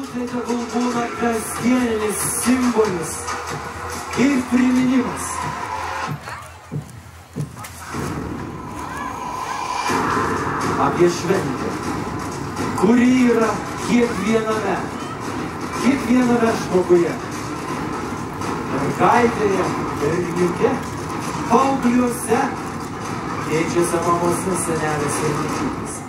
šventė tegul būna kasdieninis simbolis ir priminimas. Apie šventę, kuri yra kiekviename žmoguje. Mergaitėje, berniuke, paaugliuose, tėčiuose, mamose, senelėse ir močiutėse.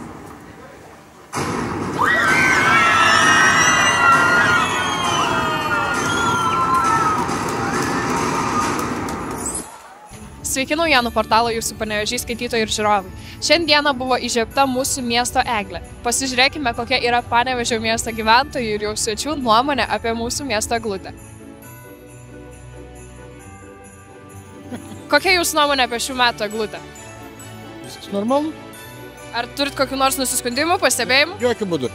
Sveiki naujienų portalo Jūsų Panevėžys skaitytojai ir žiūrovai. Šiandieną buvo įžiebta mūsų miesto eglė. Pasižiūrėkime, kokia yra Panevėžio miesto gyventojų ir jau svečių nuomonė apie mūsų miesto eglutę. Kokia jūsų nuomonė apie šių metų eglutę? Viskas normalu? Ar turit kokių nors nusiskundimų, pastebėjimų? Jokių būdų.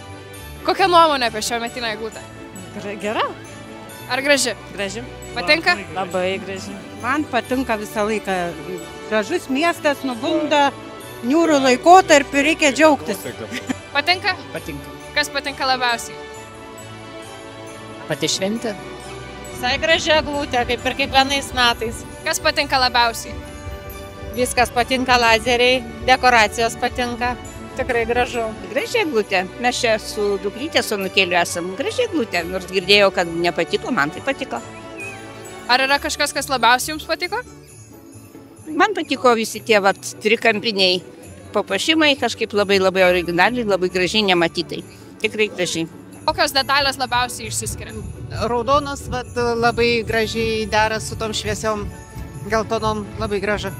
Kokia nuomonė apie šią metinę eglutę? Gera. Ar graži? Graži. Patinka? Labai graži. Man patinka visą laiką. Gražus miestas, nubunda, niūrų laikotarpį, reikia džiaugtis. Patinka? Patinka. Kas patinka labiausiai? Pati šventė. Visai graži eglutė, kaip ir kiekvienais metais. Kas patinka labiausiai? Viskas patinka, lazeriai, dekoracijos patinka. Tikrai gražu. Graži eglutė. Mes čia su dukrytė, su nukėliu esam. Graži eglutė. Nors girdėjau, kad nepatiko, man tai patiko. Ar yra kažkas, kas labiausiai jums patiko? Man patiko visi tie trikampiniai papuošimai, kažkaip labai originaliai, labai gražiai nematytai. Tikrai gražiai. Kokios detalės labiausiai išsiskiria? Raudonas, labai gražiai dera su tom šviesiom geltonom, labai gražu.